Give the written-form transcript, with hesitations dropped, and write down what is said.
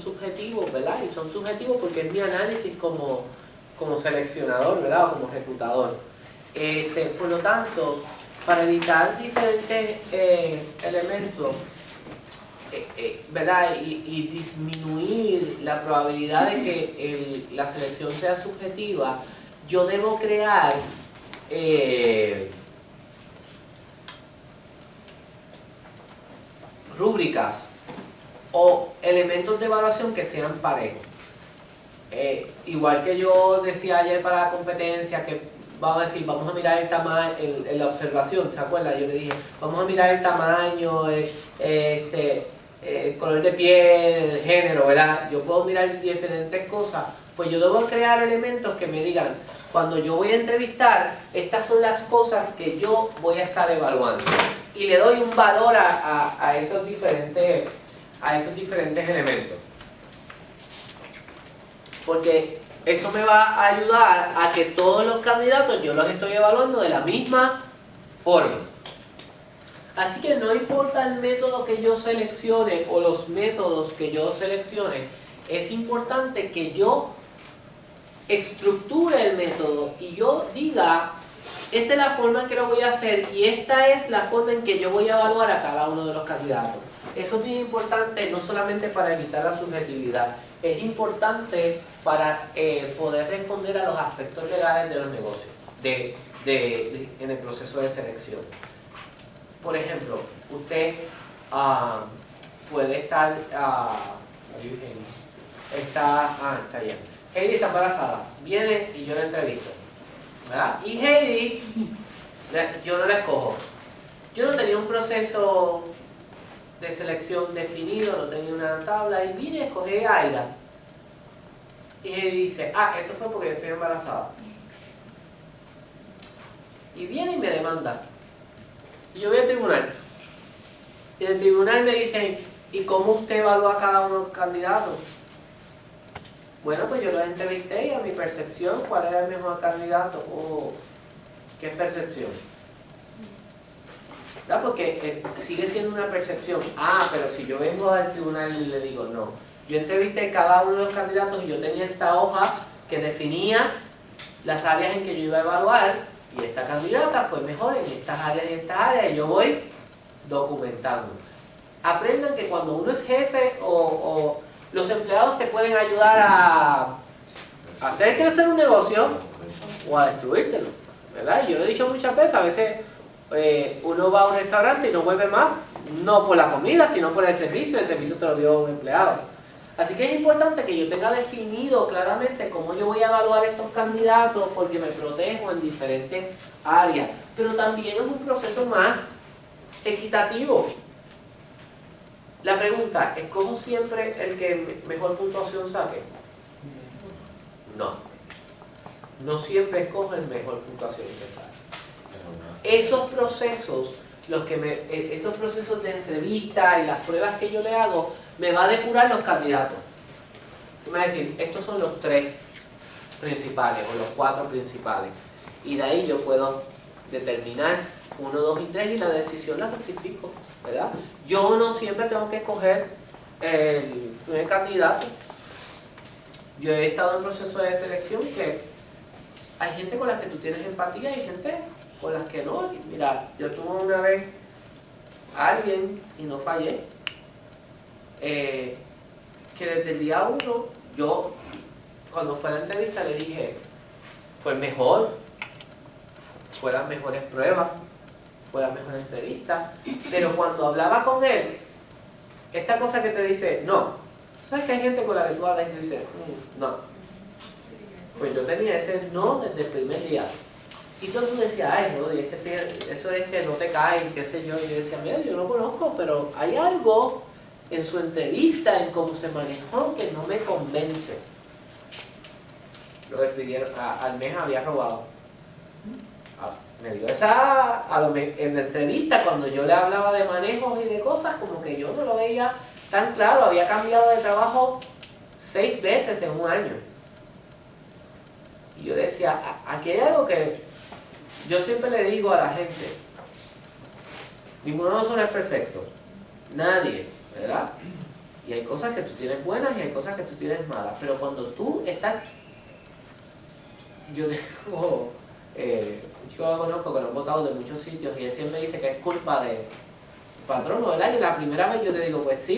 subjetivos, ¿verdad? Y son subjetivos porque es mi análisis como seleccionador, ¿verdad? O como reclutador. Por lo tanto, para evitar diferentes elementos, ¿verdad? Y disminuir la probabilidad de que la selección sea subjetiva, yo debo crear rúbricas o elementos de evaluación que sean parejos. Igual que yo decía ayer para la competencia, que vamos a decir, vamos a mirar el tamaño, en la observación, ¿se acuerdan? Yo le dije, vamos a mirar el tamaño, el color de piel, el género, ¿verdad? Yo puedo mirar diferentes cosas, pues yo debo crear elementos que me digan, cuando yo voy a entrevistar, estas son las cosas que yo voy a estar evaluando. Y le doy un valor a esos diferentes elementos. Porque eso me va a ayudar a que todos los candidatos yo los estoy evaluando de la misma forma. Así que no importa el método que yo seleccione o los métodos que yo seleccione, es importante que yo estructure el método y yo diga, esta es la forma en que lo voy a hacer y esta es la forma en que yo voy a evaluar a cada uno de los candidatos. Eso es bien importante, no solamente para evitar la subjetividad, es importante para poder responder a los aspectos legales de los negocios, en el proceso de selección. Por ejemplo, usted puede estar, está bien. Heidi está embarazada, viene y yo la entrevisto, ¿verdad? Y Heidi, yo no la escojo. Yo no tenía un proceso de selección definido, no tenía una tabla, y vine y escogí a Aida. Y Heidi dice, eso fue porque yo estoy embarazada. Y viene y me demanda. Y yo voy al tribunal. Y en el tribunal me dicen, ¿y cómo usted evalúa a cada uno de los candidatos? Bueno, pues yo los entrevisté y a mi percepción, ¿cuál era el mejor candidato? ¿O qué percepción? ¿Verdad? Porque sigue siendo una percepción. Pero si yo vengo al tribunal y le digo, no, yo entrevisté a cada uno de los candidatos y yo tenía esta hoja que definía las áreas en que yo iba a evaluar y esta candidata fue mejor en estas áreas y estas áreas, y yo voy documentando. Aprendan que cuando uno es jefe o los empleados te pueden ayudar a hacer crecer un negocio o a destruírtelo, ¿verdad? Y yo lo he dicho muchas veces, a veces uno va a un restaurante y no vuelve más, no por la comida, sino por el servicio te lo dio un empleado. Así que es importante que yo tenga definido claramente cómo yo voy a evaluar estos candidatos porque me protejo en diferentes áreas. Pero también es un proceso más equitativo. La pregunta, ¿escojo siempre el que mejor puntuación saque? No. No siempre escojo el mejor puntuación que saque. Esos procesos, esos procesos de entrevista y las pruebas que yo le hago, me va a depurar los candidatos. Me va a decir, estos son los 3 principales o los 4 principales. Y de ahí yo puedo determinar 1, 2 y 3 y la decisión la justifico, ¿verdad? Yo no siempre tengo que escoger el primer candidato. Yo he estado en proceso de selección que hay gente con la que tú tienes empatía y gente con las que no. Mira, yo tuve una vez a alguien, y no fallé, que desde el día 1, yo, cuando fue a la entrevista le dije, fue el mejor, fue las mejores pruebas, fue la mejor entrevista, pero cuando hablaba con él, esta cosa que te dice, no, ¿sabes que hay gente con la que tú hablas y tú dices, no? Pues yo tenía ese no desde el primer día. Y todo el mundo decía, Rodi, eso es que no te caen, qué sé yo. Y yo decía, mira, yo lo conozco, pero hay algo en su entrevista, en cómo se manejó, que no me convence. Lo despidieron, al mes había robado. Me dio esa, en la entrevista, cuando yo le hablaba de manejos y de cosas, como que yo no lo veía tan claro. Había cambiado de trabajo 6 veces en un año. Y yo decía, aquí hay algo que yo siempre le digo a la gente, ninguno de nosotros es perfecto, nadie, ¿verdad? Y hay cosas que tú tienes buenas y hay cosas que tú tienes malas. Pero cuando tú estás... Yo tengo un chico que conozco que lo han votado de muchos sitios y él siempre dice que es culpa de patrono, ¿verdad? Y la primera vez yo te digo, pues sí,